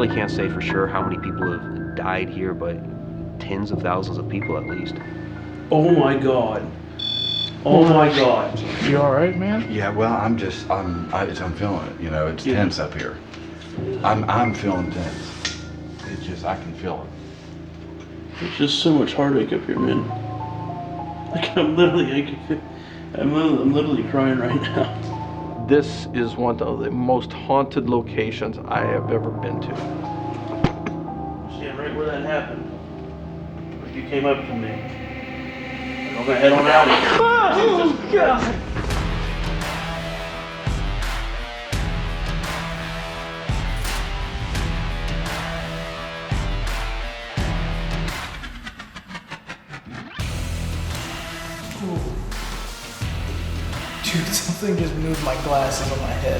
really can't say for sure how many people have died here, but tens of thousands of people at least. Oh my God. Oh my God. You all right, man? Yeah, well, I'm feeling it. You know, it's tense up here. I'm feeling tense. It's just, I can feel it. There's just so much heartache up here, man. Like I'm literally crying right now. This is one of the most haunted locations I have ever been to. Stand right where that happened. Like you came up to me. I'm gonna head on out of here. Oh, God! Dude, something just moved my glasses on my head.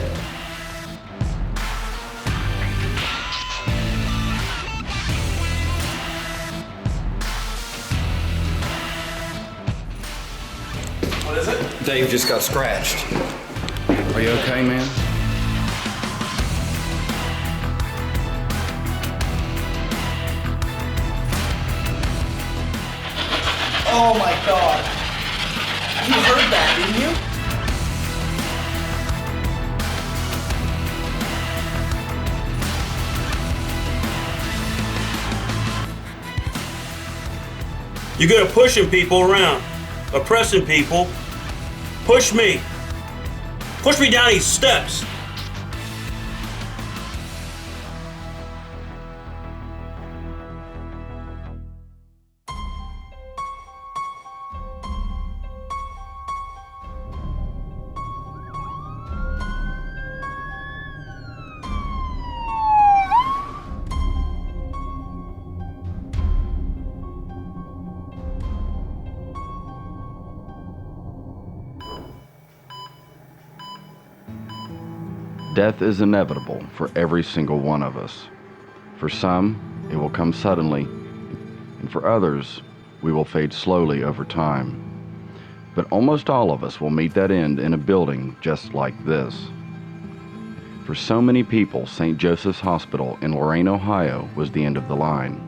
What is it? Dave just got scratched. Are you okay, man? Oh my God. You heard that, didn't you? You're good at pushing people around, oppressing people. Push me. Push me down these steps. Death is inevitable for every single one of us. For some, it will come suddenly, and for others, we will fade slowly over time. But almost all of us will meet that end in a building just like this. For so many people, St. Joseph's Hospital in Lorraine, Ohio was the end of the line.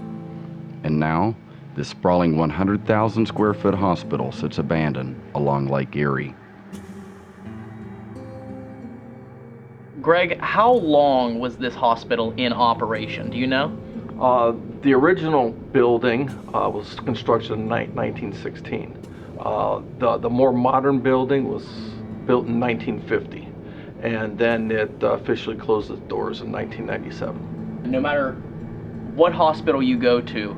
And now, this sprawling 100,000 square foot hospital sits abandoned along Lake Erie. Greg, how long was this hospital in operation? Do you know? The original building was constructed in 1916. The more modern building was built in 1950, and then it officially closed its doors in 1997. No matter what hospital you go to,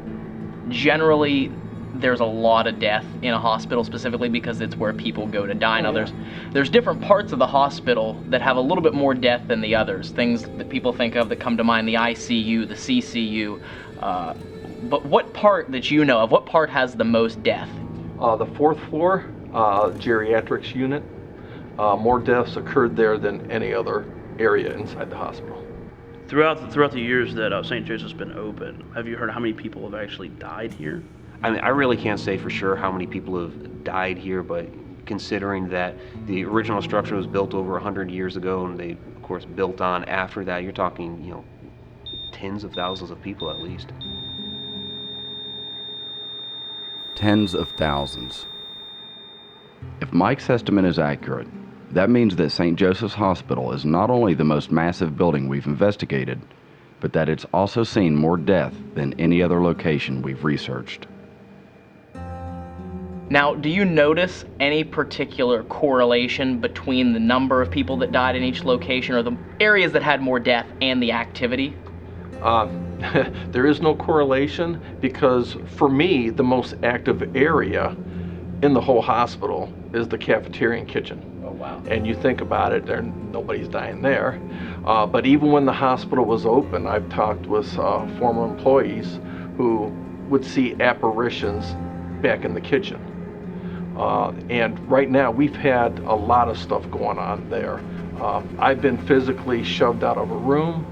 generally there's a lot of death in a hospital, specifically because it's where people go to die. Now there's different parts of the hospital that have a little bit more death than the others. Things that people think of that come to mind: the ICU, the CCU. But what part that you know of, what part has the most death? The fourth floor, geriatrics unit. More deaths occurred there than any other area inside the hospital. Throughout the years that St. Joseph's been open, have you heard how many people have actually died here? I mean, I really can't say for sure how many people have died here, but considering that the original structure was built over 100 years ago, and they, of course, built on after that, you're talking, you know, tens of thousands of people at least. Tens of thousands. If Mike's estimate is accurate, that means that St. Joseph's Hospital is not only the most massive building we've investigated, but that it's also seen more death than any other location we've researched. Now, do you notice any particular correlation between the number of people that died in each location, or the areas that had more death, and the activity? There is no correlation, because for me, the most active area in the whole hospital is the cafeteria and kitchen. Oh, wow. And you think about it, nobody's dying there. But even when the hospital was open, I've talked with former employees who would see apparitions back in the kitchen. And right now, we've had a lot of stuff going on there. I've been physically shoved out of a room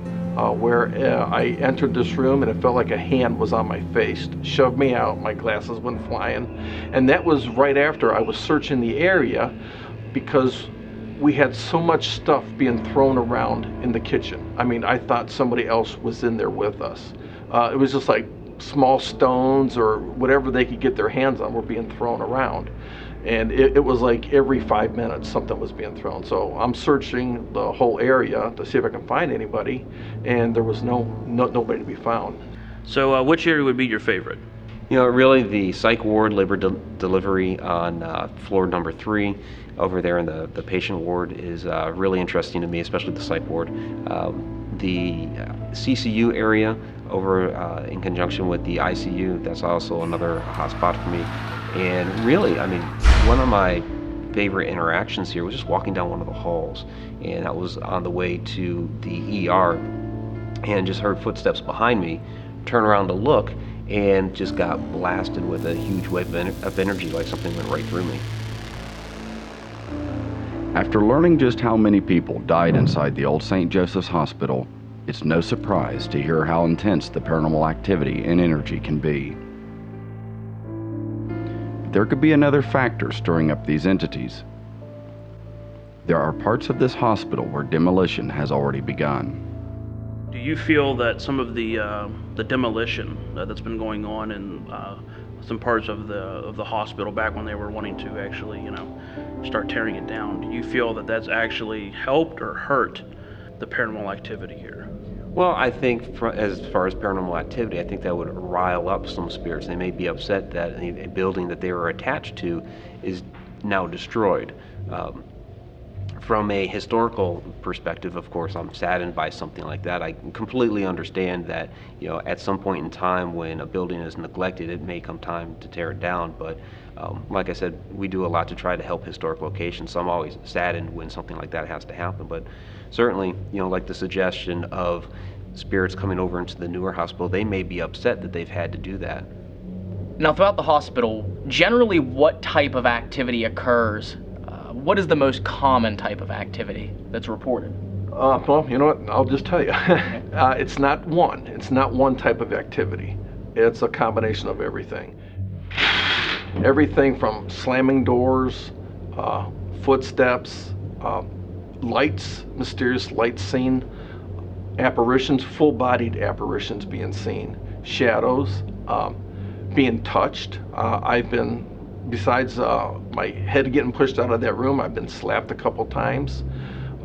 where I entered this room and it felt like a hand was on my face, shoved me out, my glasses went flying. And that was right after I was searching the area, because we had so much stuff being thrown around in the kitchen. I mean, I thought somebody else was in there with us. It was just like small stones or whatever they could get their hands on were being thrown around. And it was like every 5 minutes something was being thrown. So I'm searching the whole area to see if I can find anybody, and there was nobody to be found. So which area would be your favorite? You know, really the psych ward, labor delivery on floor number 3 over there in the patient ward is really interesting to me, especially the psych ward. The CCU area over in conjunction with the ICU, that's also another hot spot for me. And really, I mean, one of my favorite interactions here was just walking down one of the halls, and that was on the way to the ER, and just heard footsteps behind me, turn around to look, and just got blasted with a huge wave of energy, like something went right through me. After learning just how many people died inside the old St. Joseph's Hospital, it's no surprise to hear how intense the paranormal activity and energy can be. There could be another factor stirring up these entities. There are parts of this hospital where demolition has already begun. Do you feel that some of the demolition that's been going on in some parts of the hospital back when they were wanting to actually, start tearing it down, do you feel that that's actually helped or hurt the paranormal activity here? Well, I think as far as paranormal activity, I think that would rile up some spirits. They may be upset that a building that they were attached to is now destroyed. From a historical perspective, of course, I'm saddened by something like that. I completely understand that, at some point in time when a building is neglected, it may come time to tear it down. But like I said, we do a lot to try to help historic locations, so I'm always saddened when something like that has to happen. But certainly, like the suggestion of spirits coming over into the newer hospital, they may be upset that they've had to do that. Now, throughout the hospital, generally what type of activity occurs? What is the most common type of activity that's reported? Well, you know what? I'll just tell you. It's not one. It's not one type of activity. It's a combination of everything. Everything from slamming doors, footsteps, lights, mysterious lights seen, apparitions, full-bodied apparitions being seen, shadows, being touched. I've been, besides my head getting pushed out of that room, I've been slapped a couple times.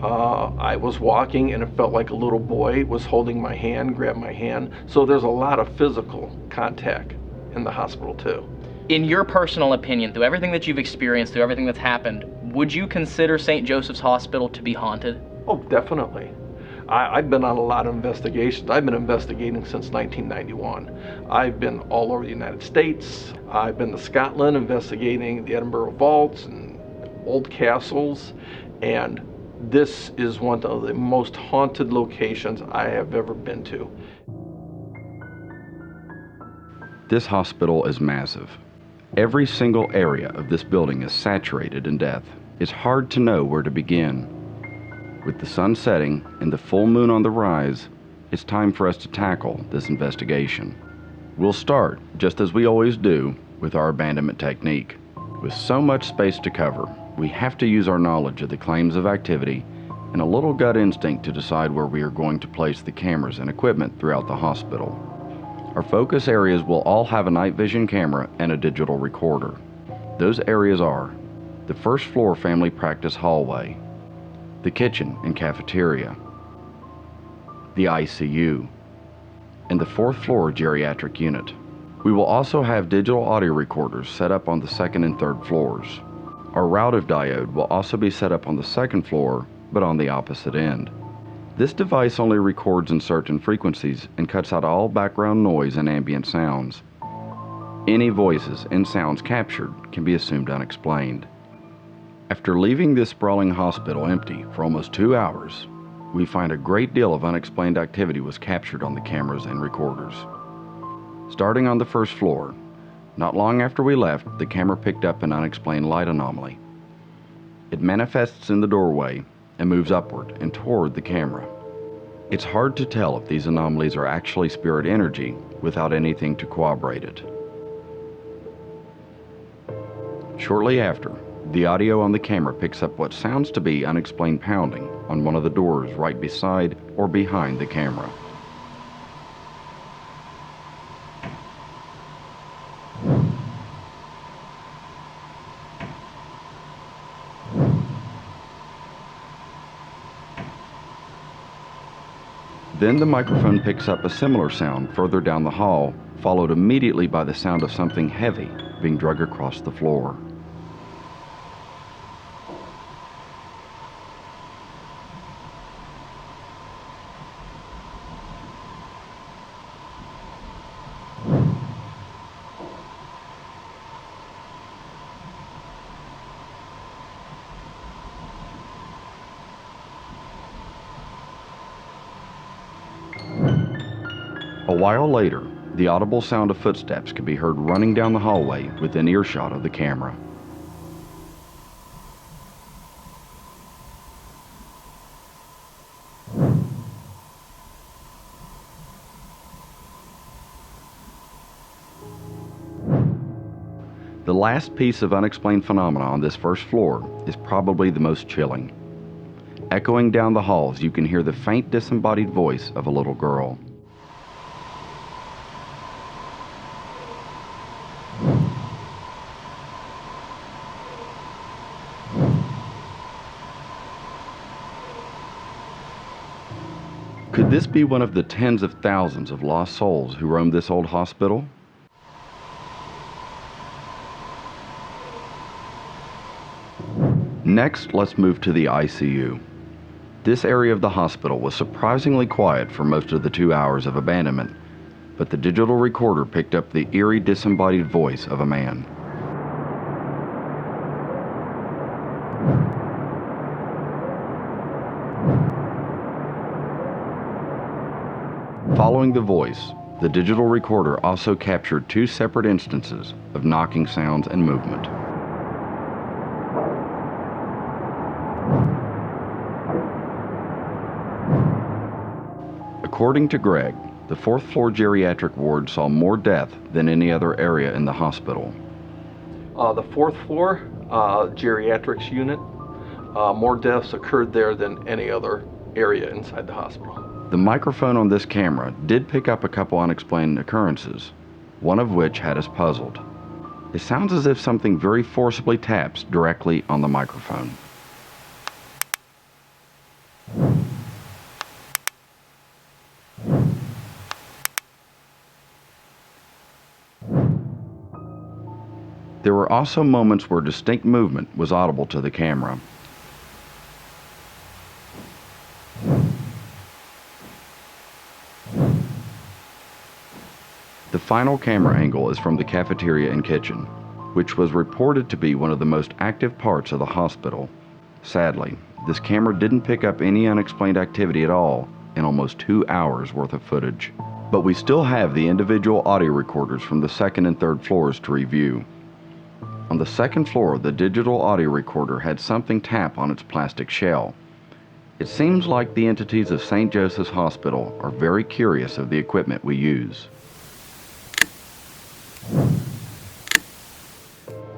I was walking and it felt like a little boy was holding my hand, grabbed my hand. So there's a lot of physical contact in the hospital too. In your personal opinion, through everything that you've experienced, through everything that's happened, would you consider St. Joseph's Hospital to be haunted? Oh, definitely. I've been on a lot of investigations. I've been investigating since 1991. I've been all over the United States. I've been to Scotland investigating the Edinburgh vaults and old castles, and this is one of the most haunted locations I have ever been to. This hospital is massive. Every single area of this building is saturated in death. It's hard to know where to begin. With the sun setting and the full moon on the rise, it's time for us to tackle this investigation. We'll start, just as we always do, with our abandonment technique. With so much space to cover, we have to use our knowledge of the claims of activity and a little gut instinct to decide where we are going to place the cameras and equipment throughout the hospital. Our focus areas will all have a night vision camera and a digital recorder. Those areas are the first floor family practice hallway, the kitchen and cafeteria, the ICU, and the 4th floor geriatric unit. We will also have digital audio recorders set up on the 2nd and 3rd floors. Our routive diode will also be set up on the 2nd floor, but on the opposite end. This device only records in certain frequencies and cuts out all background noise and ambient sounds. Any voices and sounds captured can be assumed unexplained. After leaving this sprawling hospital empty for almost 2 hours, we find a great deal of unexplained activity was captured on the cameras and recorders. Starting on the 1st floor, not long after we left, the camera picked up an unexplained light anomaly. It manifests in the doorway and moves upward and toward the camera. It's hard to tell if these anomalies are actually spirit energy without anything to corroborate it. Shortly after, The audio on the camera picks up what sounds to be unexplained pounding on one of the doors right beside or behind the camera. Then the microphone picks up a similar sound further down the hall, followed immediately by the sound of something heavy being dragged across the floor. A while later, the audible sound of footsteps could be heard running down the hallway within earshot of the camera. The last piece of unexplained phenomena on this first floor is probably the most chilling. Echoing down the halls, you can hear the faint disembodied voice of a little girl. Could this be one of the tens of thousands of lost souls who roam this old hospital? Next, let's move to the ICU. This area of the hospital was surprisingly quiet for most of the 2 hours of abandonment, but the digital recorder picked up the eerie disembodied voice of a man. Following the voice, the digital recorder also captured 2 separate instances of knocking sounds and movement. According to Greg, the 4th floor geriatric ward saw more death than any other area in the hospital. The 4th floor geriatrics unit, more deaths occurred there than any other area inside the hospital. The microphone on this camera did pick up a couple unexplained occurrences, one of which had us puzzled. It sounds as if something very forcibly taps directly on the microphone. There were also moments where distinct movement was audible to the camera. The final camera angle is from the cafeteria and kitchen, which was reported to be one of the most active parts of the hospital. Sadly, this camera didn't pick up any unexplained activity at all in almost 2 hours worth of footage. But we still have the individual audio recorders from the 2nd and 3rd floors to review. On the 2nd floor, the digital audio recorder had something tap on its plastic shell. It seems like the entities of St. Joseph's Hospital are very curious of the equipment we use.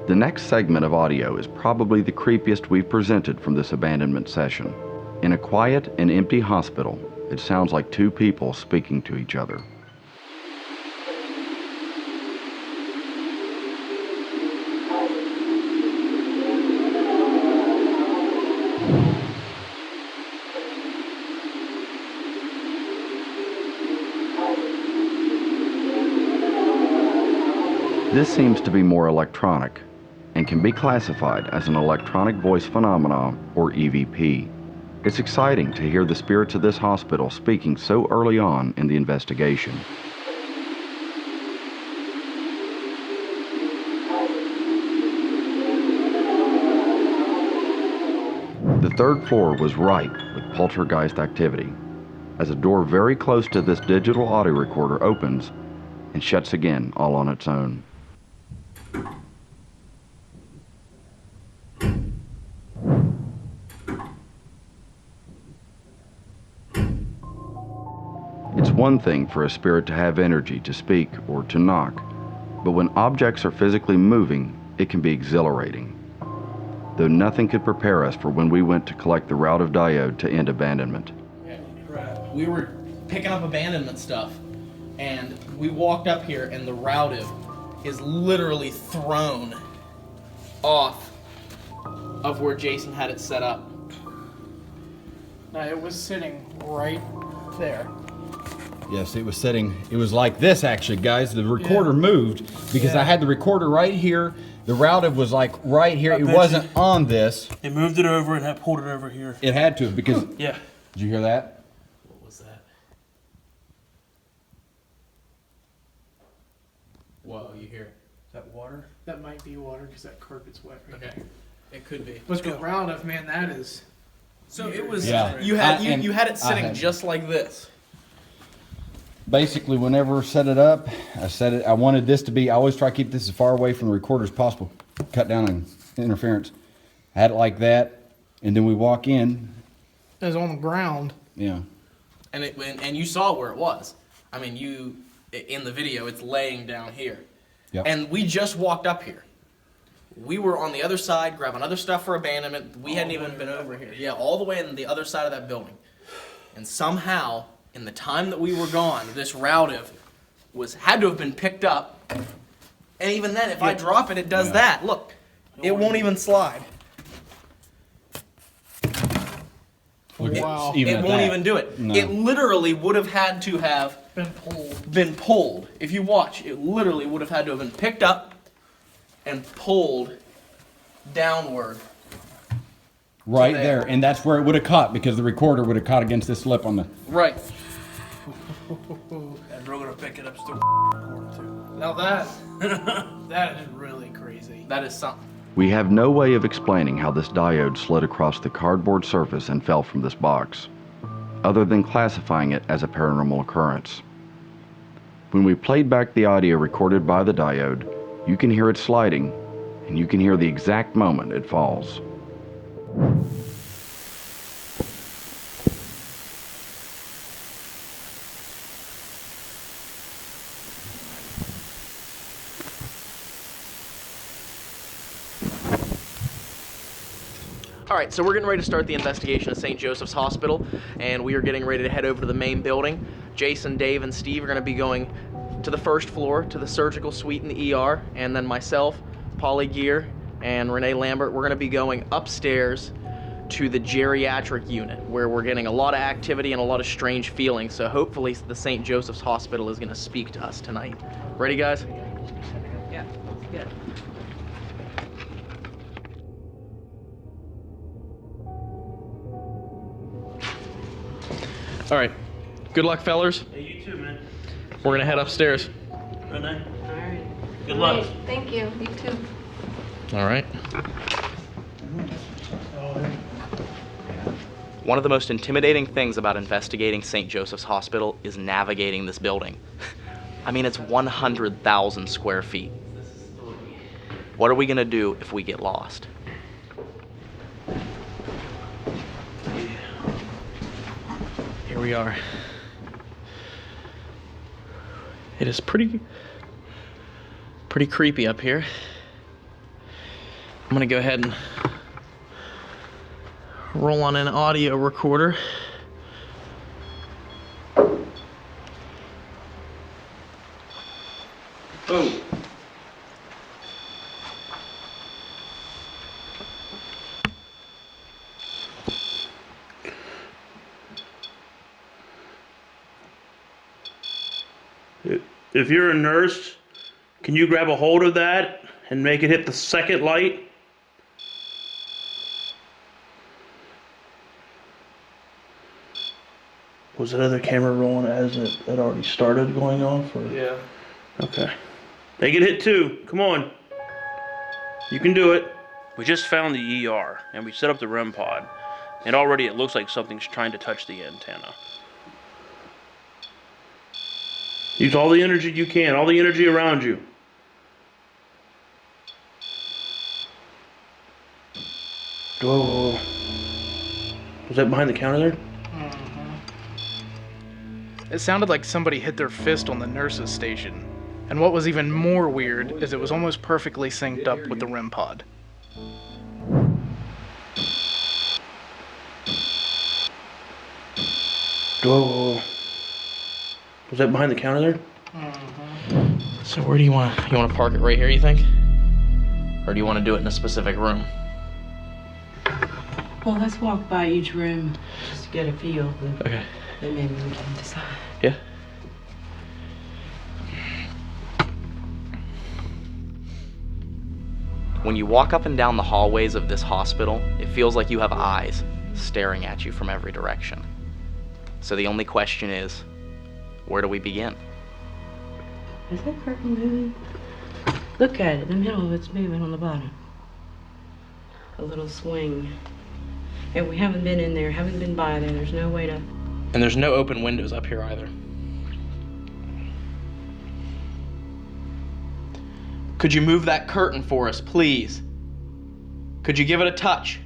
The next segment of audio is probably the creepiest we've presented from this abandonment session. In a quiet and empty hospital, it sounds like 2 people speaking to each other. This seems to be more electronic and can be classified as an electronic voice phenomena, or EVP. It's exciting to hear the spirits of this hospital speaking so early on in the investigation. The 3rd floor was ripe with poltergeist activity, as a door very close to this digital audio recorder opens and shuts again all on its own. It's one thing for a spirit to have energy to speak or to knock, but when objects are physically moving, it can be exhilarating. though nothing could prepare us for when we went to collect the route of diode to end abandonment. We were picking up abandonment stuff, and we walked up here, and the routive is literally thrown off of where Jason had it set up. No, it was sitting right there. Yes, it was sitting, it was like this actually, guys. The recorder moved because I had the recorder right here. The routive was like right here. It wasn't on this. They moved it over and pulled it over here. It had to because, Yeah. did you hear that? What was that? Whoa, you hear? Is that water? That might be water because that carpet's wet right Okay, there. it could be. But the routive, man, that is. So it was. Yeah. You had And you had it sitting I had- just like this. Basically, whenever I set it up, I wanted this to be, I always try to keep this as far away from the recorder as possible. Cut down on interference. I had it like that, and then we walk in. It was on the ground. Yeah. And you saw where it was. I mean, in the video, it's laying down here. Yep. And we just walked up here. We were on the other side grabbing other stuff for abandonment. We hadn't even been over here. Yeah, all the way on the other side of that building. And somehow, in the time that we were gone, this routive had to have been picked up. And even then, if I drop it, it does that. Look, it won't even slide. Look, Wow. even It at won't that. even do it. No. It literally would have had to have Been pulled. If you watch, it literally would have had to have been picked up and pulled downward. Right there. there, and that's where it would have caught because the recorder would have caught against this lip on the. Right. And we're gonna pick it up still too. Now that is really crazy. That is something. We have no way of explaining how this diode slid across the cardboard surface and fell from this box, other than classifying it as a paranormal occurrence. When we played back the audio recorded by the diode, you can hear it sliding, and you can hear the exact moment it falls. All right, so we're getting ready to start the investigation at St. Joseph's Hospital, and we are getting ready to head over to the main building. Jason, Dave, and Steve are going to be going to the first floor, to the surgical suite in the ER, and then myself, Polly Gear, and Renee Lambert, we're going to be going upstairs to the geriatric unit, where we're getting a lot of activity and a lot of strange feelings, so hopefully the St. Joseph's Hospital is going to speak to us tonight. Ready, guys? Yeah, let's get it. All right. Good luck, fellers. Hey, you too, man. We're gonna head upstairs. Renee. All right. Good luck. Great. Thank you. You too. All right. One of the most intimidating things about investigating St. Joseph's Hospital is navigating this building. I mean, it's 100,000 square feet. What are we gonna do if we get lost? Here we are. It is pretty creepy up here. I'm gonna go ahead and roll on an audio recorder. Boom. If you're a nurse, can you grab a hold of that and make it hit the second light? Was that other camera rolling as it had already started going off? Or? Yeah. Okay. Make it hit 2. Come on. You can do it. We just found the ER and we set up the REM pod. And already it looks like something's trying to touch the antenna. Use all the energy you can, all the energy around you. Whoa. Was that behind the counter there? It sounded like somebody hit their fist on the nurse's station. And what was even more weird is it was almost perfectly synced up with the REM pod. Whoa. Was that behind the counter there? So where do you want to park it right here, you think? Or do you want to do it in a specific room? Well, let's walk by each room just to get a feel. Okay. Then maybe we can decide. Yeah. When you walk up and down the hallways of this hospital, it feels like you have eyes staring at you from every direction. So the only question is, where do we begin? Is that curtain moving? Look at it. The middle of it's moving on the bottom. A little swing. And we haven't been in there, haven't been by there. There's no way to... And there's no open windows up here either. Could you move that curtain for us, please? Could you give it a touch?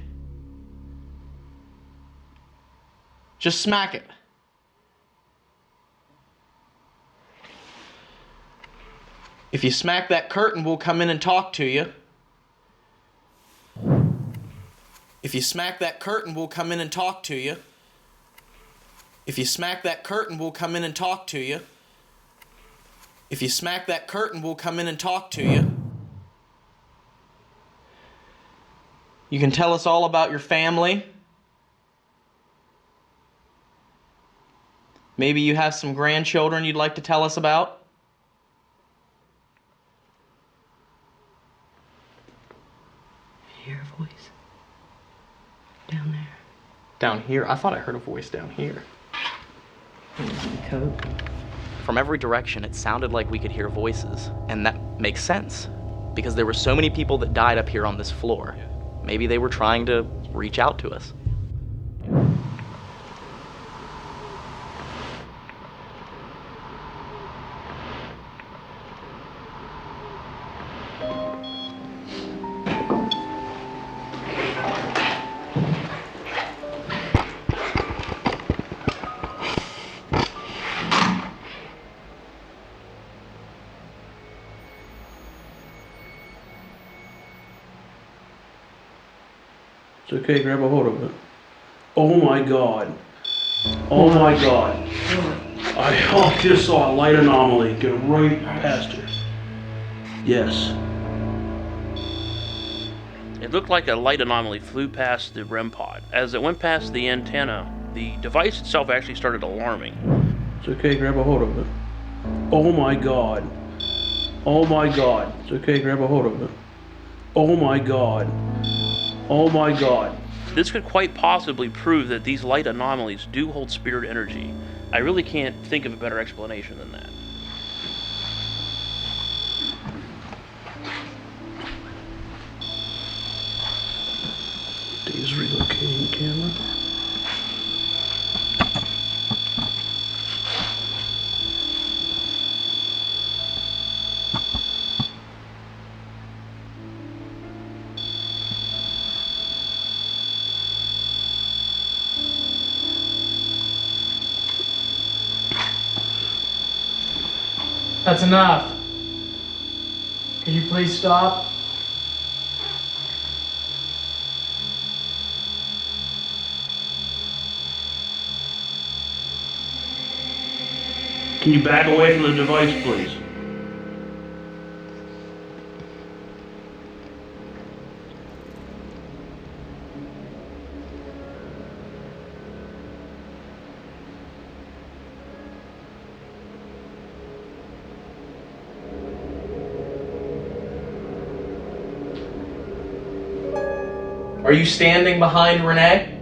Just smack it. If you smack that curtain, we'll come in and talk to you. If you smack that curtain, we'll come in and talk to you. If you smack that curtain, we'll come in and talk to you. If you smack that curtain, we'll come in and talk to you. You can tell us all about your family. Maybe you have some grandchildren you'd like to tell us about. I hear a voice. Down there. Down here? I thought I heard a voice down here. Coat. From every direction, it sounded like we could hear voices, and that makes sense, because there were so many people that died up here on this floor. Maybe they were trying to reach out to us. It's okay, grab a hold of it. Oh my God. Oh my God. I just saw a light anomaly go right past her. Yes. It looked like a light anomaly flew past the REM pod. As it went past the antenna, the device itself actually started alarming. It's okay, grab a hold of it. Oh my God. Oh my God. It's okay, grab a hold of it. Oh my God. Oh my God. This could quite possibly prove that these light anomalies do hold spirit energy. I really can't think of a better explanation than that. Dave's relocating the camera. That's enough. Can you please stop? Can you back away from the device, please? Are you standing behind Renee?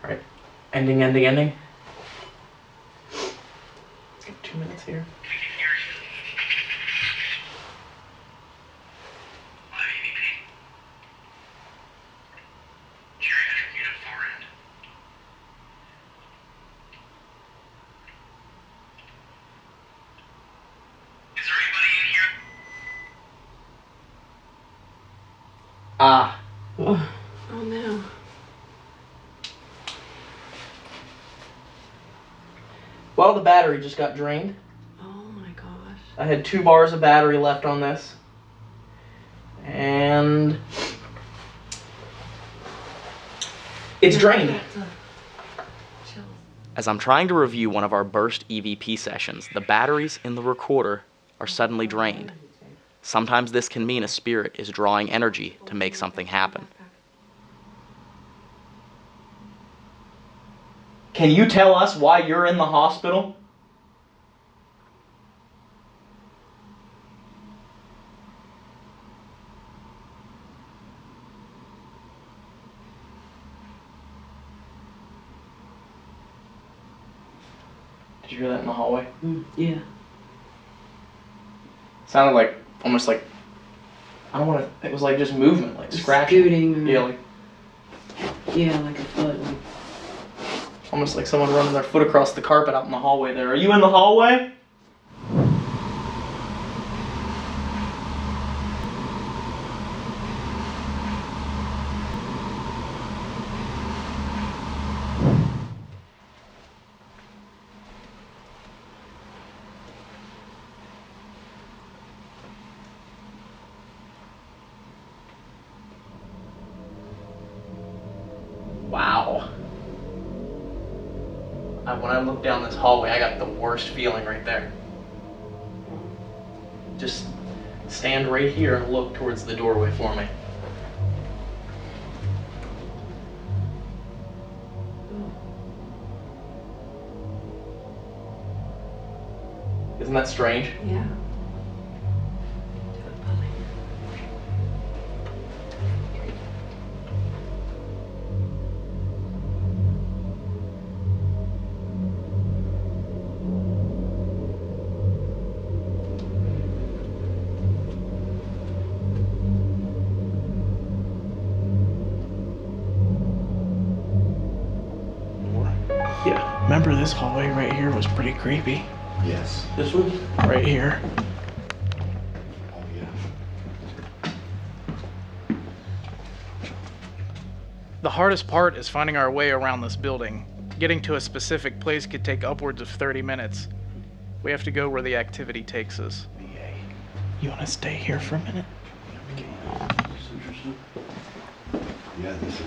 All right. Ending. Got 2 minutes here. Well, the battery just got drained. Oh my gosh. I had 2 bars of battery left on this. And it's drained. As I'm trying to review one of our burst EVP sessions, the batteries in the recorder are suddenly drained. Sometimes this can mean a spirit is drawing energy to make something happen. Can you tell us why you're in the hospital? Did you hear that in the hallway? Yeah. Sounded like, almost like, I don't want to, it was like just movement, like scratching. Scooting. Yeah, like, Yeah, like a foot. almost like someone running their foot across the carpet out in the hallway there. Are you in the hallway? Wow. When I look down this hallway, I got the worst feeling right there. Just stand right here and look towards the doorway for me. Isn't that strange? Yeah. Yeah. Remember this hallway right here was pretty creepy. Yes. This one? Right here. Oh, yeah. The hardest part is finding our way around this building. Getting to a specific place could take upwards of 30 minutes. We have to go where the activity takes us. You want to stay here for a minute? Yeah, this is.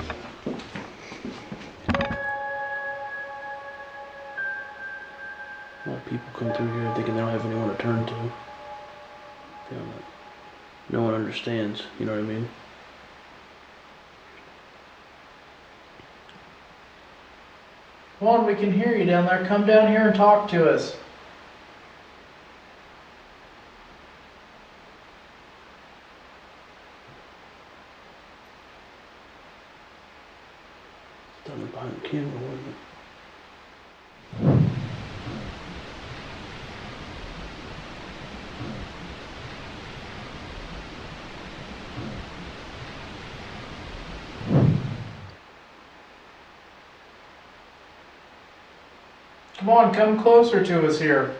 A lot of people come through here thinking they don't have anyone to turn to. No one understands, you know what I mean? Come on, we can hear you down there. Come down here and talk to us. Standing behind the camera, wasn't it? Come on, come closer to us here.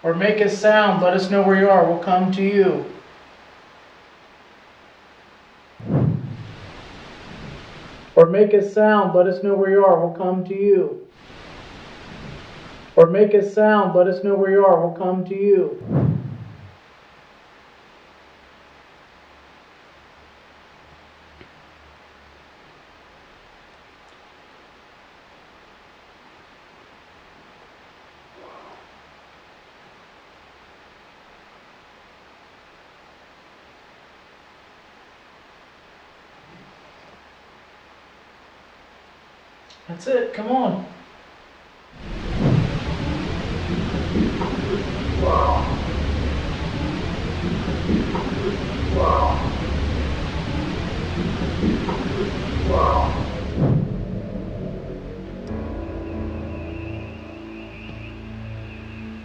Or make a sound. Let us know where you are. We'll come to you. Or make a sound. Let us know where you are. We'll come to you. Or make a sound. Let us know where you are. We'll come to you. That's it. Come on.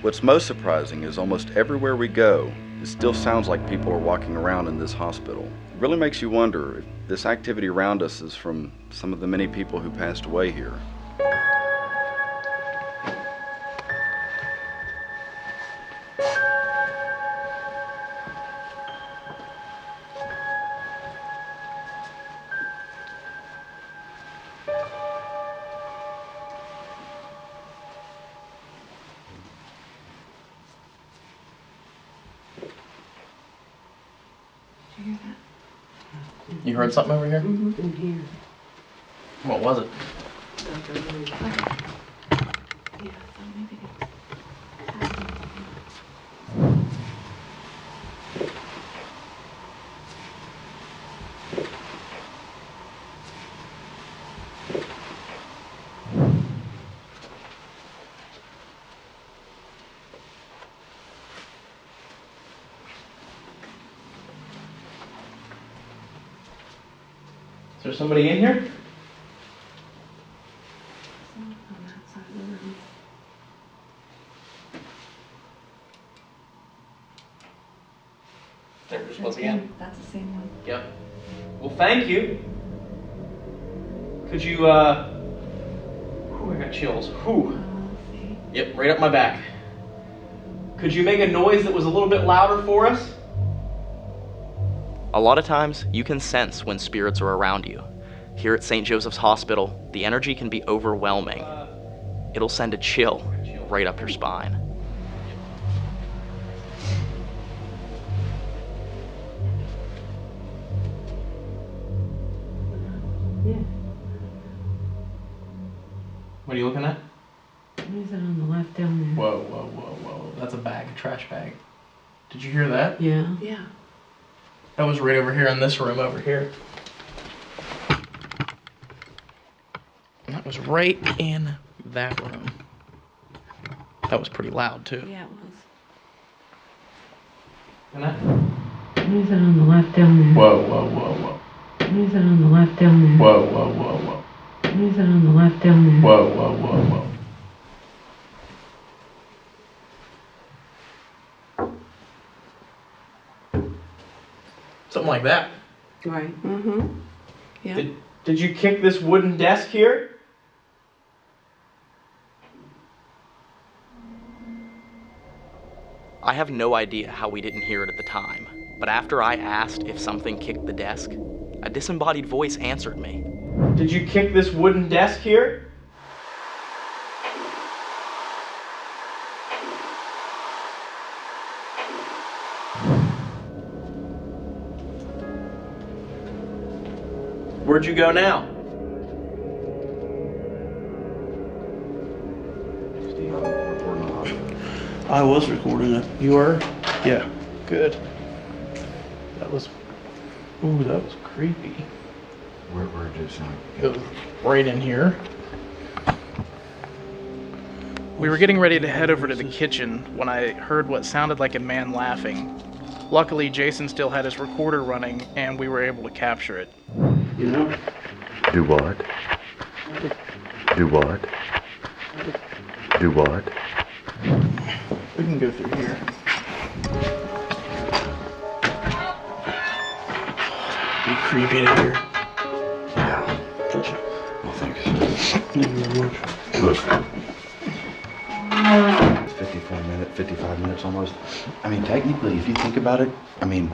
What's most surprising is almost everywhere we go, it still sounds like people are walking around in this hospital. It really makes you wonder if this activity around us is from some of the many people who passed away here. You heard something over here? Mm-hmm. In here. What was it? Yeah, so maybe Is there somebody in here? on that side of the room. There it just was again. That's the same one. Yep. Well, thank you. Could you, Whew, I got chills. Whew. Let's see. Yep, right up my back. Could you make a noise that was a little bit louder for us? A lot of times, you can sense when spirits are around you. Here at St. Joseph's Hospital, the energy can be overwhelming. It'll send a chill right up your spine. Yeah. What are you looking at? What is it on the left down there? Whoa, whoa, whoa, whoa. That's a bag, a trash bag. Did you hear that? Yeah. Yeah. That was right over here in this room over here. That was right in that room. That was pretty loud too. Yeah, it was. And that? What is it on the left down there? Whoa, whoa, whoa, whoa. What is it on the left down there? Whoa, whoa, whoa, whoa. What is it on the left down there? Whoa, whoa, whoa, whoa. Something like that. Right. Mm-hmm. Yeah. Did you kick this wooden desk here? I have no idea how we didn't hear it at the time, but after I asked if something kicked the desk, a disembodied voice answered me. Did you kick this wooden desk here? Where'd you go now? I was recording it. You were? Yeah. Good. That was... Ooh, that was creepy. We're just It was right in here. We were getting ready to head over to the kitchen when I heard what sounded like a man laughing. Luckily, Jason still had his recorder running, and we were able to capture it. You know? Do what? Do what? Do what? We can go through here. Be creepy in here. Yeah. Touch it. Well, thanks. Thank you very much. Look. It's 55 minutes almost. I mean, technically, if you think about it, I mean,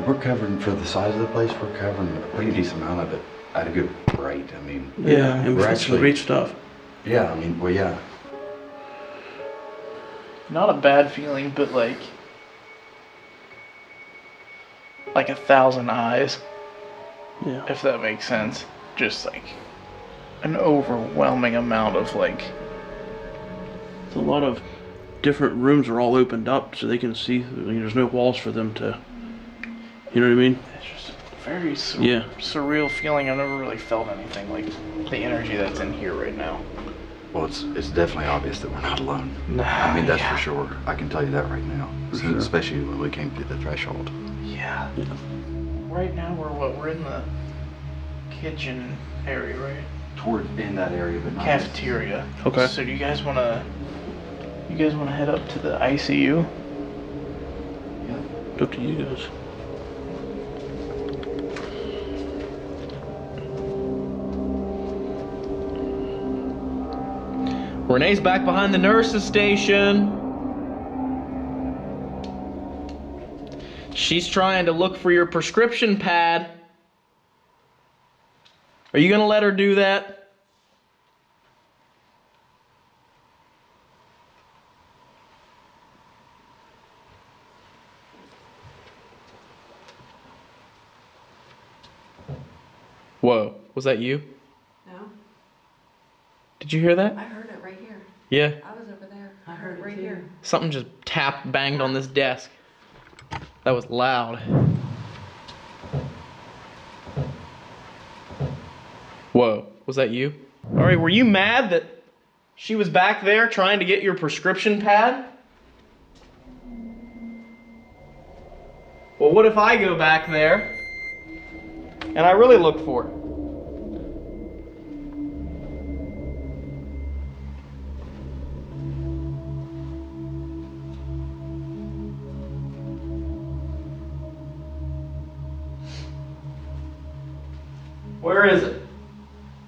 we're covering, for the size of the place, we're covering a pretty decent amount of it at a good rate. I mean, Yeah, and we're it's actually, great stuff. yeah, I mean, well, yeah. Not a bad feeling, but like 1,000 eyes, Yeah. if that makes sense. Just like an overwhelming amount of like, It's a lot of different rooms are all opened up so they can see. I mean, there's no walls for them to, you know what I mean? it's just a very Yeah. surreal feeling. I've never really felt anything like the energy that's in here right now. Well, it's definitely obvious that we're not alone. Nah, I mean, that's yeah. for sure. I can tell you that right now. sure. Especially when we came through the threshold. Yeah. Right now we're in the kitchen area, right? Toward in that area, but not Cafeteria. Okay. So do you guys wanna head up to the ICU? It's up to you guys. Renee's back behind the nurse's station. She's trying to look for your prescription pad. Are you gonna let her do that? Whoa, was that you? No, Did you hear that? I heard it right here. Yeah. I was over there. I heard it right here. Something just banged on this desk. That was loud. Whoa, was that you? All right, were you mad that she was back there trying to get your prescription pad? Well, what if I go back there and I really look for it? Where is it?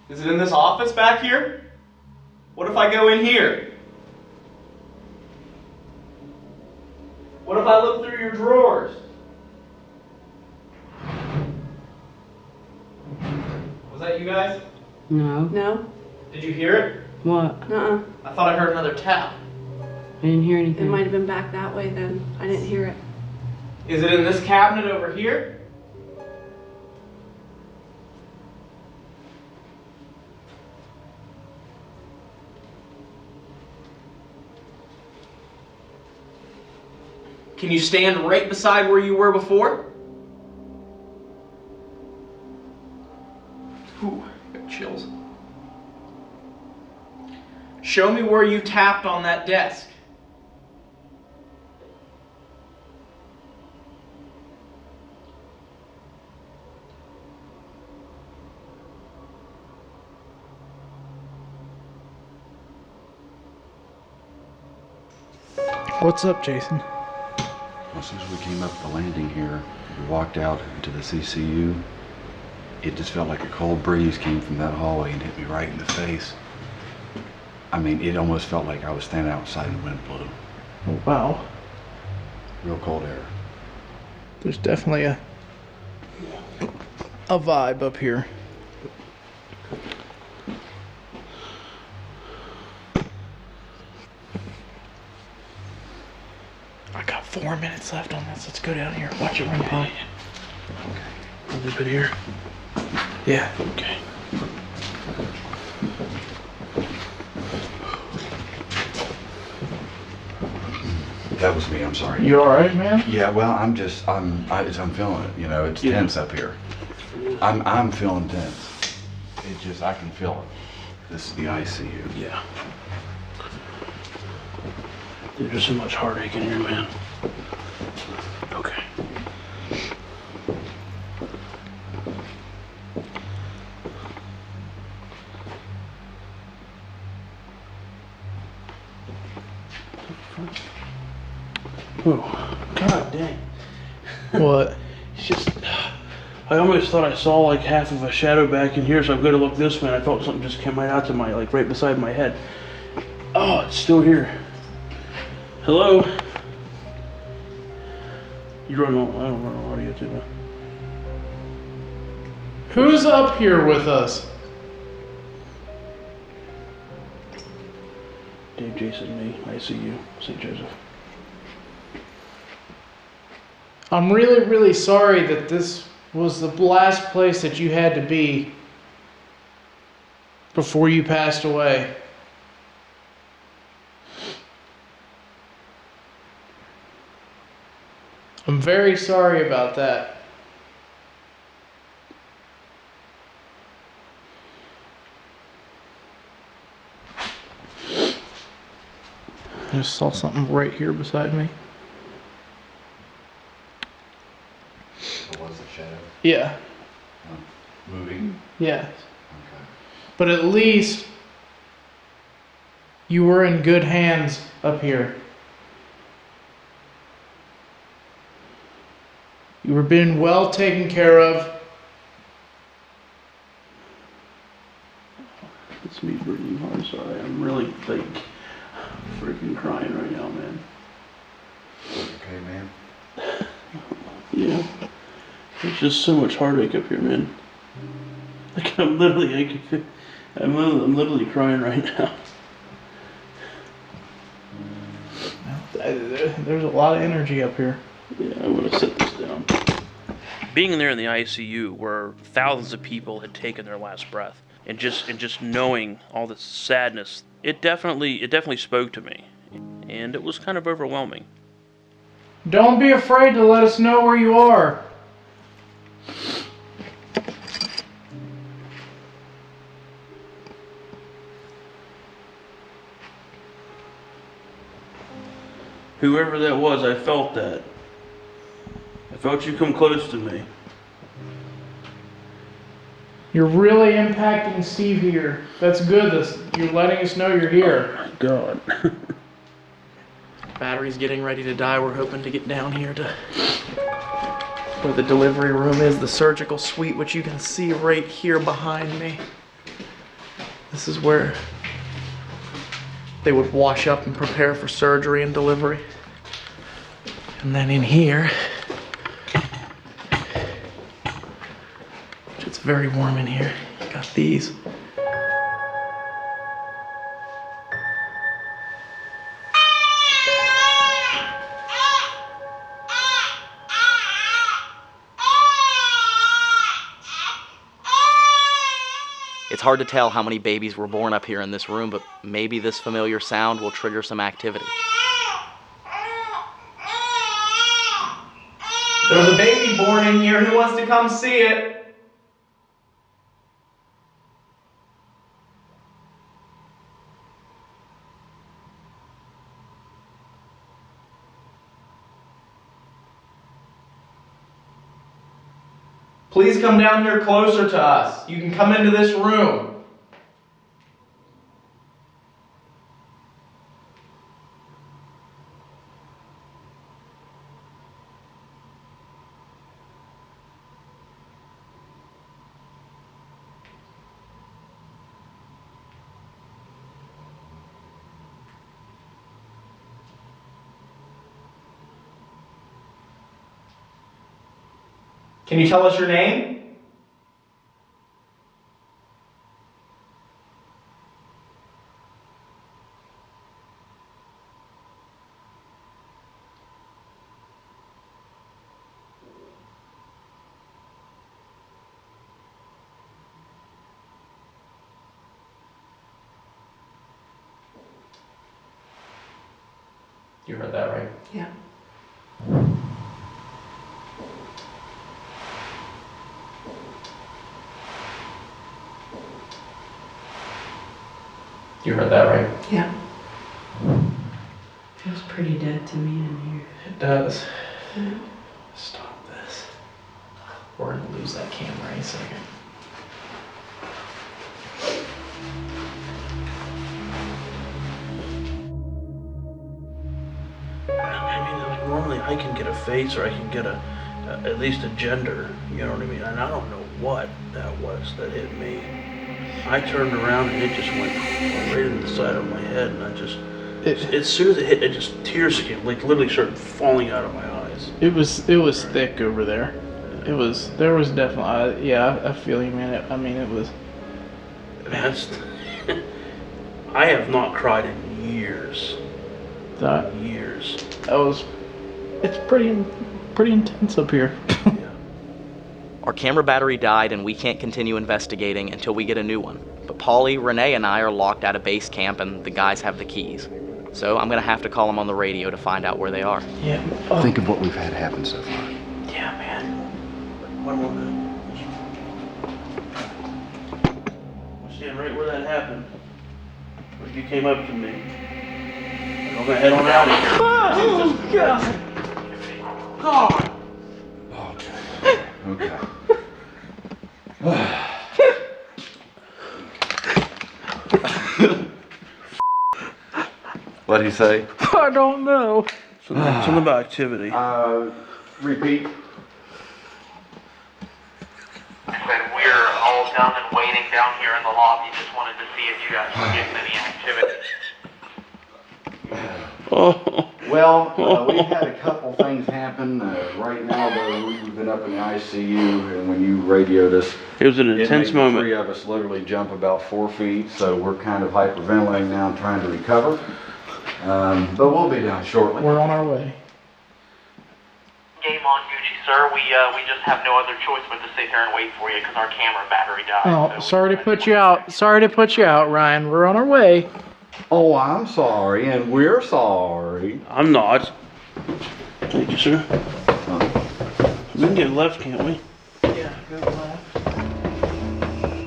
Is it in this office back here? What if I go in here? What if I look through your drawers? Was that you guys? No. No? Did you hear it? What? Uh-uh. I thought I heard another tap. I didn't hear It anything. might have been back that way then. I didn't hear it. Is it in this cabinet over here? Can you stand right beside where you were before? Ooh, got chills. Show me where you tapped on that desk. What's up, Jason? Well, as soon as we came up the landing here, we walked out into the CCU. It just felt like a cold breeze came from that hallway and hit me right in the face. I mean, it almost felt like I was standing outside and the wind blew. Oh, wow. Real cold air. There's definitely a vibe up here. I got 4 minutes left on this. Let's go down here. Watch it run by. A little bit here. Yeah. Okay. That was me, I'm sorry. You alright, man? Yeah, well, I'm feeling it, you know, it's tense up here. I'm feeling tense. I can feel it. This is the ICU. Yeah. There's just so much heartache in here, man. Okay. Oh, god dang. What? It's just, I almost thought I saw like half of a shadow back in here, so I'm gonna look this way, and I felt something just came right out to my, like right beside my head. Oh, it's still here. Hello? You run on, I don't run on audio too, man. Who's up here with us? Dave, Jason, me, ICU, St. Joseph. I'm really, really sorry that this was the last place that you had to be before you passed away. I'm very sorry about that. I just saw something right here beside me. What was the shadow? Yeah. Moving? Yeah. Okay. But at least you were in good hands up here. You were being well taken care of. It's me breathing hard, sorry. I'm really like freaking crying right now, man. Okay, man. Yeah. There's just so much heartache up here, man. Like I'm literally crying right now. There's a lot of energy up here. Yeah, I want to set this down. being in there in the ICU where thousands of people had taken their last breath, and just knowing all the sadness, it definitely spoke to me, and it was kind of overwhelming. Don't be afraid to let us know where you are. Whoever that was, I felt that. I felt you come close to me. You're really impacting Steve here. That's good. You're letting us know you're here. Oh my God. Battery's getting ready to die. We're hoping to get down here to where the delivery room is, the surgical suite, which you can see right here behind me. This is where they would wash up and prepare for surgery and delivery. And then in here, it's very warm in here. You got these. It's hard to tell how many babies were born up here in this room, but maybe this familiar sound will trigger some activity. There's a baby born in here. Who wants to come see it? Please come down here closer to us. You can come into this room. Can you tell us your name? You heard that, right? Yeah. You heard that, right? Yeah. Feels pretty dead to me in here. It does. Yeah. Stop this. We're gonna lose that camera in a second. I mean, like, normally I can get a face or I can get at least a gender, you know what I mean? And I don't know what that was that hit me. I turned around and it just went right in the side of my head, and as soon as it hit, tears came, like literally started falling out of my eyes. It was thick over there. There was definitely, I feel you, man. It was. I have not cried in years. Years. It's pretty intense up here. Our camera battery died and we can't continue investigating until we get a new one. But Paulie, Renee, and I are locked out of base camp and the guys have the keys. So I'm gonna have to call them on the radio to find out where they are. Yeah. Think of what we've had happen so far. Yeah, man. One more minute. I'm standing right where that happened. Where you came up to me. I'm gonna head on out of here. Oh, God. God. Okay. What'd he say? I don't know. Something about activity. Repeat. I said we're all done and waiting down here in the lobby. Just wanted to see if you guys were getting any activity. Well, we've had a couple things happen. Right now, though, we've been up in the ICU, and when you radioed us, it was an intense made moment. The three of us literally jump about 4 feet, so we're kind of hyperventilating now and trying to recover. But we'll be down shortly. We're on our way. Game on, Gucci sir. We just have no other choice but to sit here and wait for you because our camera battery died. Oh, so sorry to put you out. Sorry to put you out, Ryan. We're on our way. Oh, I'm sorry, and we're sorry. I'm not. Thank you, sir. We can get left, can't we? Yeah, go left.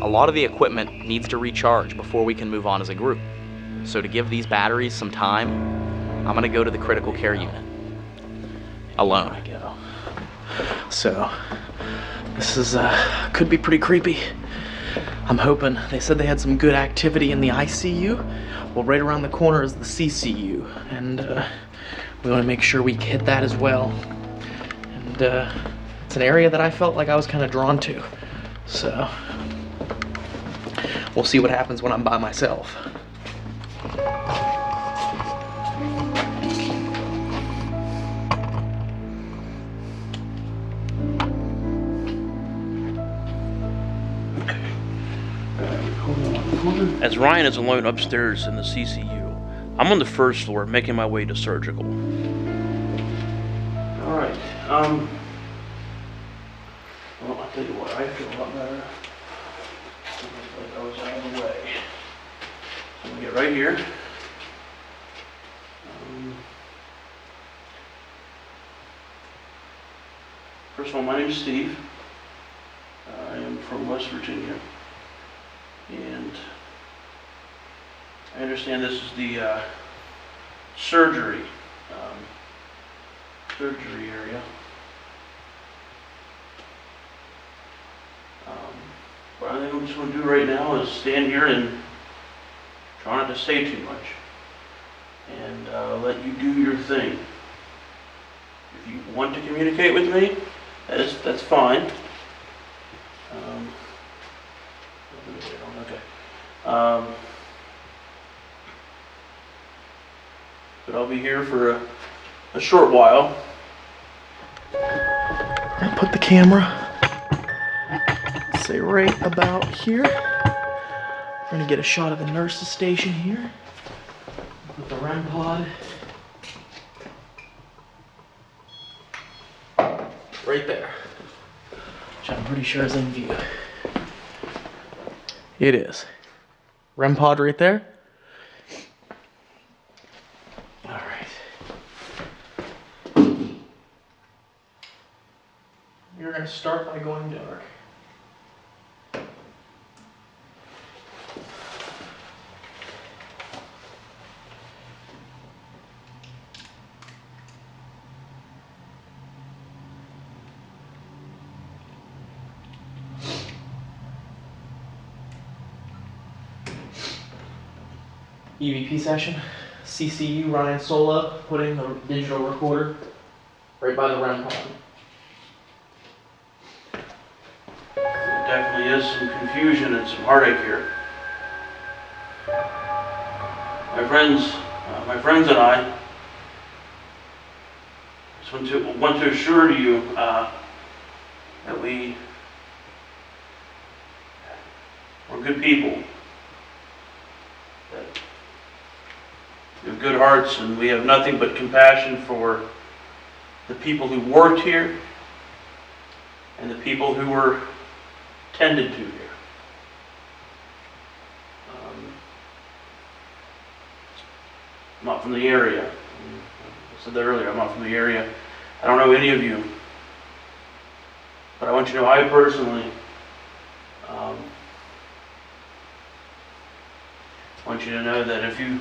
A lot of the equipment needs to recharge before we can move on as a group. So to give these batteries some time, I'm gonna go to the critical care unit. Alone. So, this is, could be pretty creepy. I'm hoping, they said they had some good activity in the ICU. Well, right around the corner is the CCU, and we want to make sure we hit that as well. And it's an area that I felt like I was kind of drawn to. So, we'll see what happens when I'm by myself. As Ryan is alone upstairs in the CCU, I'm on the first floor making my way to surgical. Alright, well, I'll tell you what, I feel a lot better. Like I was out of the way. So I'm gonna get right here. First of all, my name is Steve. I am from West Virginia. And I understand this is the surgery area. What I think I'm just going to do right now is stand here and try not to say too much, and let you do your thing. If you want to communicate with me, that's fine. Okay. But I'll be here for a short while. I'll put the camera, say right about here. We're gonna get a shot of the nurse's station here. Put the REM pod right there, which I'm pretty sure is in view. It is. REM pod right there. All right. You're gonna start by going dark. EVP session, CCU, Ryan Solo, putting the digital recorder right by the REM pod. There definitely is some confusion and some heartache here. My friends and I just want to assure you that we're good people. We have good hearts, and we have nothing but compassion for the people who worked here and the people who were tended to here. I'm not from the area. I said that earlier, I'm not from the area. I don't know any of you. But I want you to know I personally want you to know that if you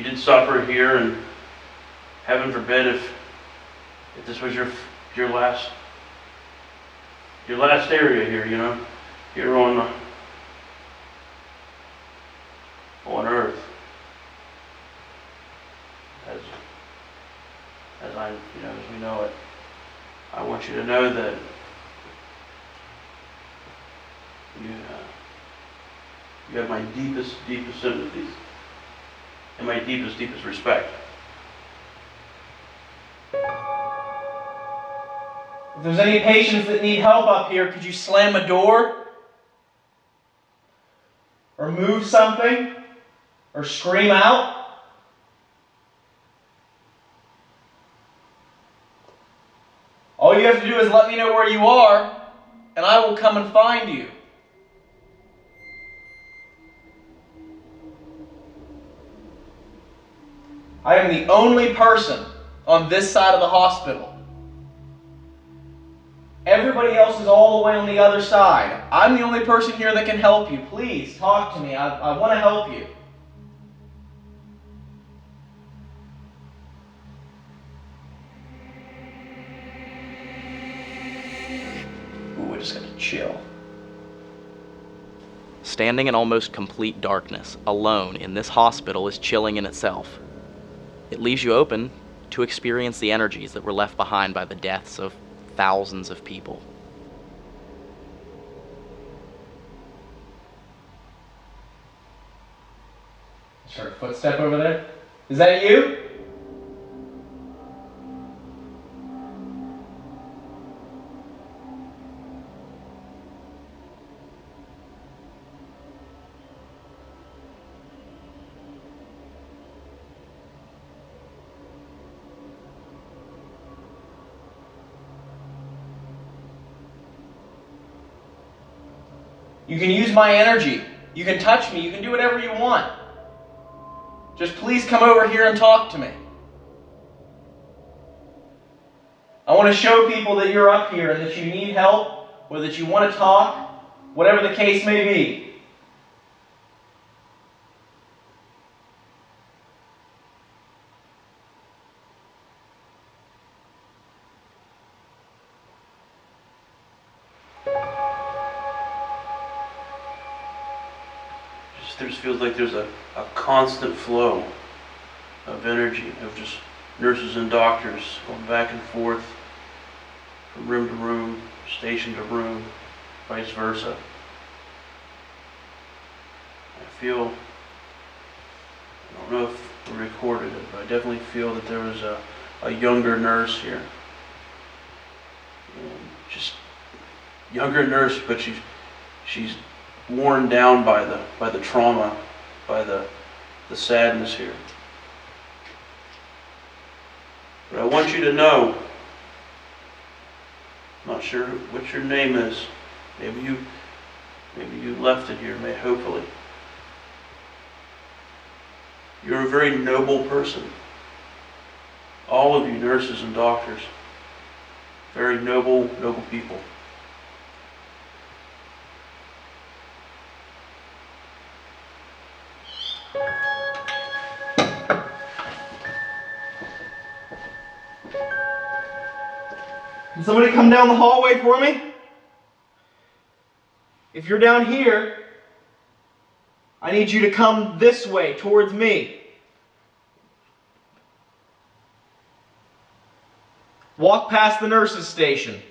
did suffer here, and heaven forbid if this was your last area here, you know, here on earth, as we know it, I want you to know that you have my deepest sympathies and my deepest respect. If there's any patients that need help up here, could you slam a door? Or move something? Or scream out? All All you have to do is let me know where you are, and I will come and find you. I am the only person on this side of the hospital. Everybody else is all the way on the other side. I'm the only person here that can help you. Please, talk to me. I want to help you. Ooh, I just got to chill. Standing in almost complete darkness, alone in this hospital, is chilling in itself. It leaves you open to experience the energies that were left behind by the deaths of thousands of people. Is there a footstep over there? Is that you? You can use my energy. You can touch me. You can do whatever you want. Just please come over here and talk to me. I want to show people that you're up here and that you need help, or that you want to talk, whatever the case may be. There just feels like there's a constant flow of energy, of just nurses and doctors going back and forth from room to room, station to room, vice versa. I feel, I don't know if we recorded it, but I definitely feel that there was a younger nurse here. Just younger nurse, but she's worn down by the trauma, by the sadness here. But I want you to know, I'm not sure what your name is. Maybe you left it here, hopefully. You're a very noble person. All of you nurses and doctors. Very noble people. Can somebody come down the hallway for me? If you're down here, I need you to come this way, towards me. Walk past the nurse's station.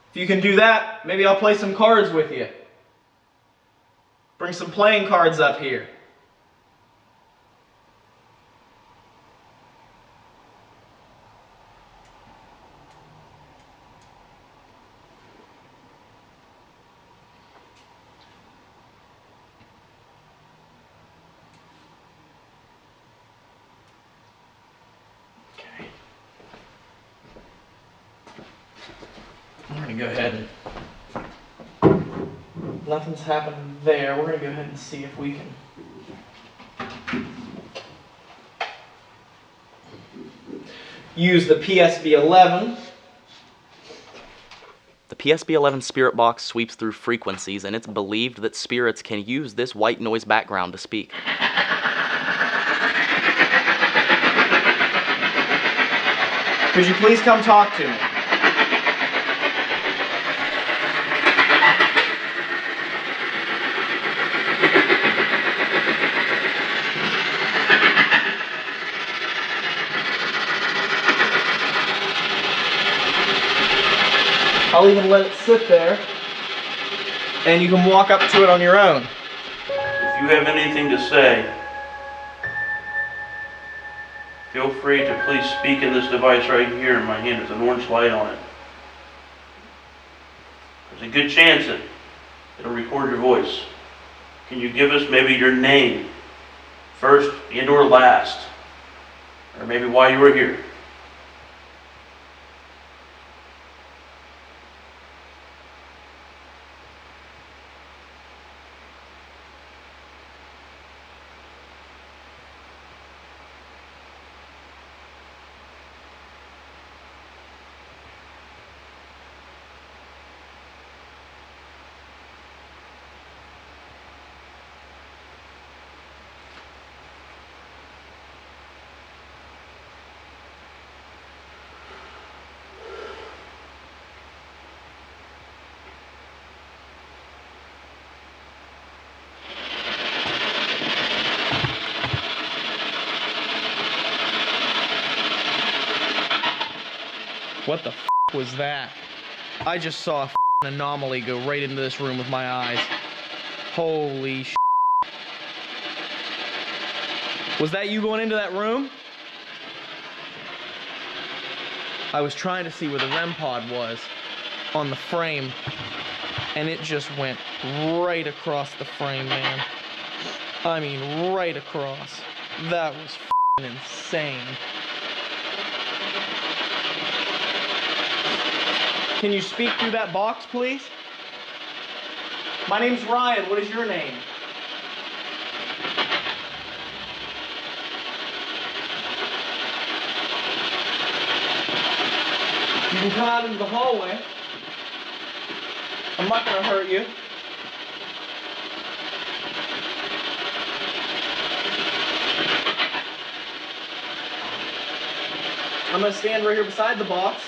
If you can do that, maybe I'll play some cards with you. Bring some playing cards up here. I'm going to go ahead and... Nothing's happened there. We're going to go ahead and see if we can... use the PSB-11. The PSB-11 spirit box sweeps through frequencies, and it's believed that spirits can use this white noise background to speak. Could you please come talk to me? I'll even let it sit there, and you can walk up to it on your own. If you have anything to say, feel free to please speak in this device right here in my hand. There's an orange light on it. There's a good chance that It'll record your voice. Can you give us maybe your name, first and or last, or maybe why you were here? What the was that? I just saw a anomaly go right into this room with my eyes. Holy sh**. Was that you going into that room? I was trying to see where the REM pod was on the frame, and it just went right across the frame, man. I mean, right across. That was insane. Can you speak through that box, please? My name's Ryan. What is your name? You can come out into the hallway. I'm not gonna hurt you. I'm gonna stand right here beside the box.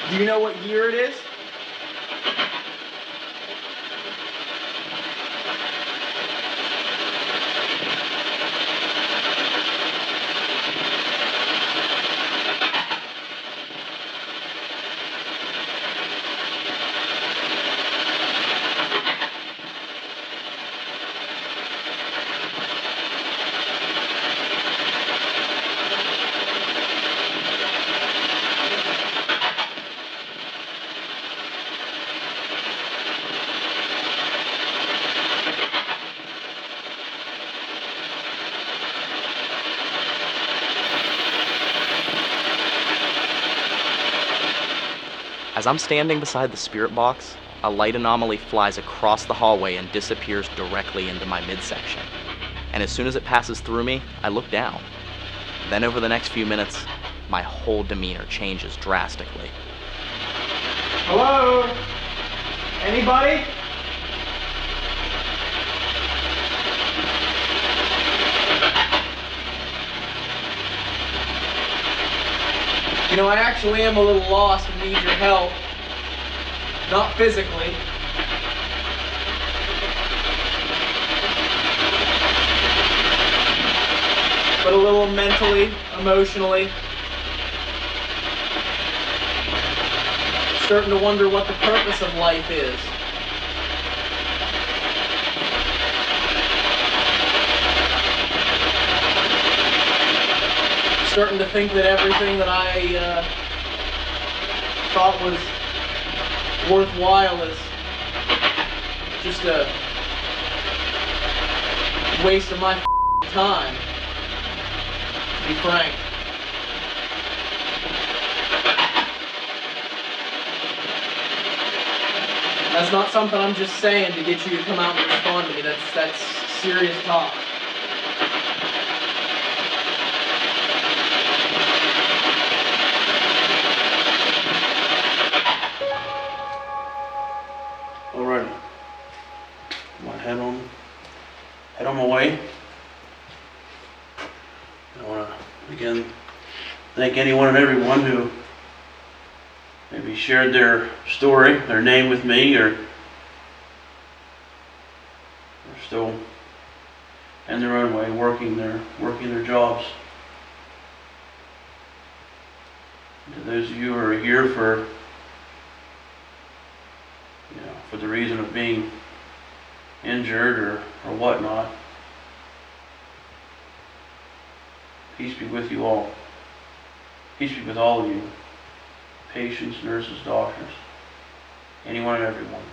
Do you know what year it is? As I'm standing beside the spirit box, a light anomaly flies across the hallway and disappears directly into my midsection. And as soon as it passes through me, I look down. Then over the next few minutes, my whole demeanor changes drastically. Hello? Anybody? You know, I actually am a little lost and need your help. Not physically. But a little mentally, emotionally. Starting to wonder what the purpose of life is. Starting to think that everything that I thought was worthwhile is just a waste of my time, to be frank. That's not something I'm just saying to get you to come out and respond to me. That's serious talk. Alrighty. I'm gonna head on my way. I wanna again thank anyone and everyone who maybe shared their story, their name with me, or still in their own way working their jobs. And to those of you who are here for the reason of being injured or whatnot, Peace be with you all. Peace be with all of you. Patients, nurses, doctors, anyone and everyone.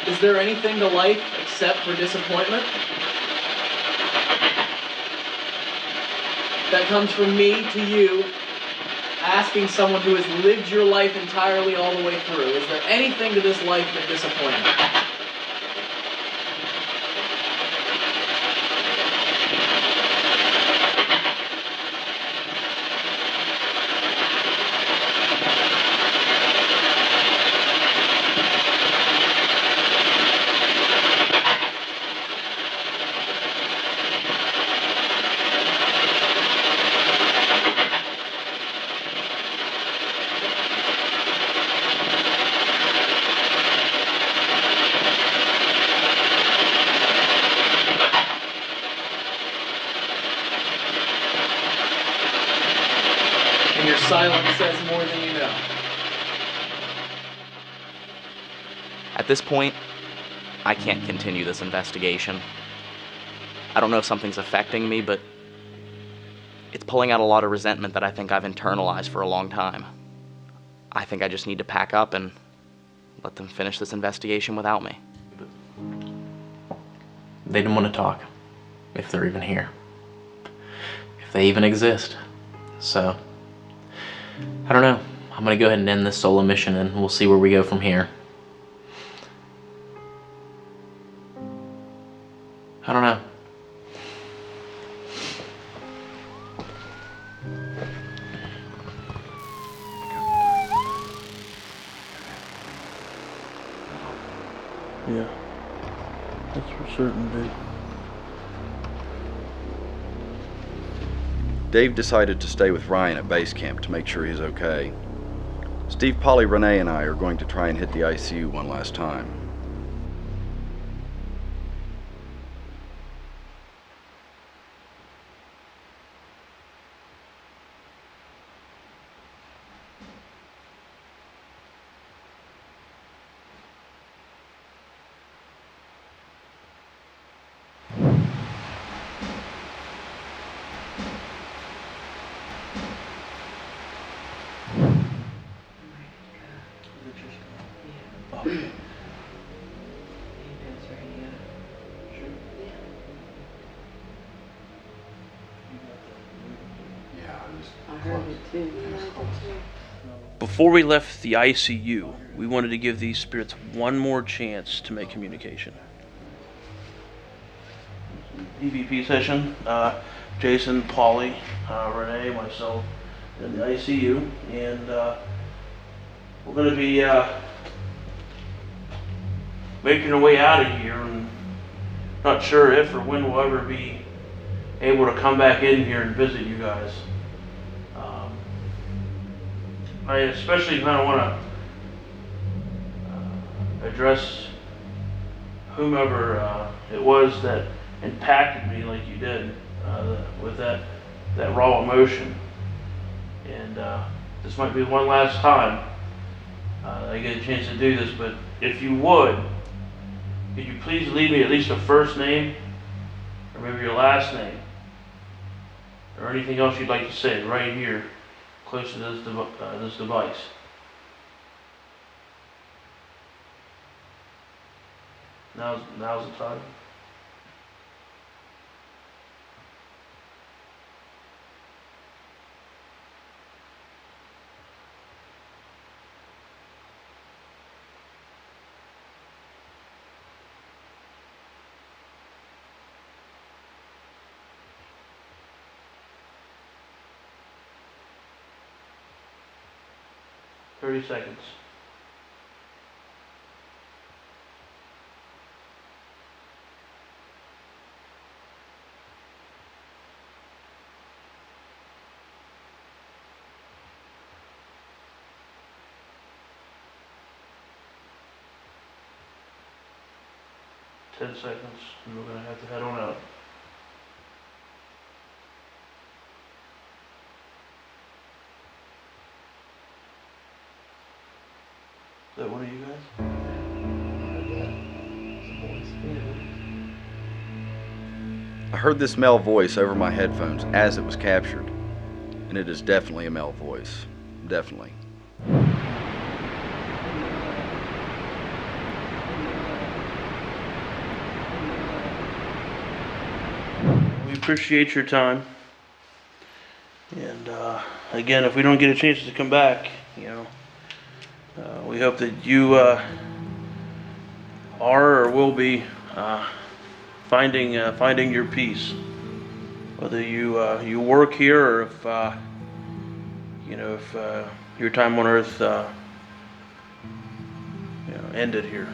Is there anything to life except for disappointment? That comes from me to you, asking someone who has lived your life entirely all the way through. Is there anything to this life but disappointment? And your silence says more than you know. At this point, I can't continue this investigation. I don't know if something's affecting me, but it's pulling out a lot of resentment that I think I've internalized for a long time. I think I just need to pack up and let them finish this investigation without me. They didn't want to talk, if they're even here. If they even exist. So, I don't know. I'm gonna go ahead and end this solo mission and we'll see where we go from here. I don't know. Yeah, that's for certain, Dave. Dave decided to stay with Ryan at base camp to make sure he's okay. Steve, Polly, Renee, and I are going to try and hit the ICU one last time. I heard it too. Before we left the ICU, we wanted to give these spirits one more chance to make communication. EVP session, Jason, Polly, Renee, myself, in the ICU, and we're going to be making our way out of here, and not sure if or when we'll ever be able to come back in here and visit you guys. I especially kind of want to address whomever it was that impacted me like you did with that raw emotion. And this might be one last time I get a chance to do this, but if you would, could you please leave me at least a first name, or maybe your last name, or anything else you'd like to say right here, close to this device. Now's the time. Thirty seconds. 10 seconds, and we're gonna have to head on out. Is that one of you guys? I heard this male voice over my headphones as it was captured, and it is definitely a male voice. Definitely. We appreciate your time. And again, if we don't get a chance to come back, we hope that you are or will be finding your peace. Whether you work here or if if your time on Earth ended here.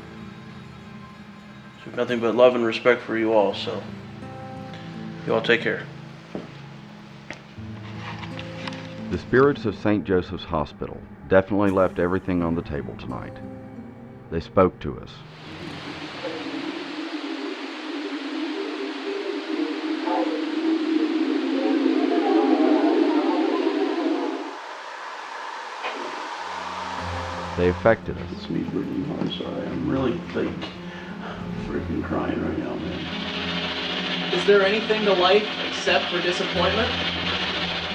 So nothing but love and respect for you all. So you all take care. The spirits of St. Joseph's Hospital definitely left everything on the table tonight. They spoke to us. They affected us. It's me breathing hard, sorry. I'm really freaking crying right now, man. Is there anything to life except for disappointment?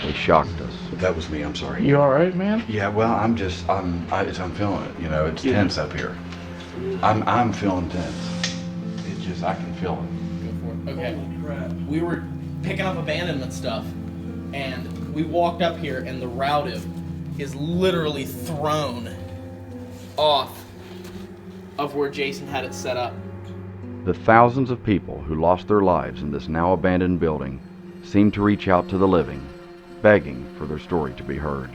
They shocked us. That was me. I'm sorry. You all right, man? Yeah. Well, I'm feeling it. It's tense up here. I'm feeling tense. I can feel it. Go for it. Okay. We were picking up abandonment stuff, and we walked up here, and the routive is literally thrown off of where Jason had it set up. The thousands of people who lost their lives in this now abandoned building seemed to reach out to the living, begging for their story to be heard.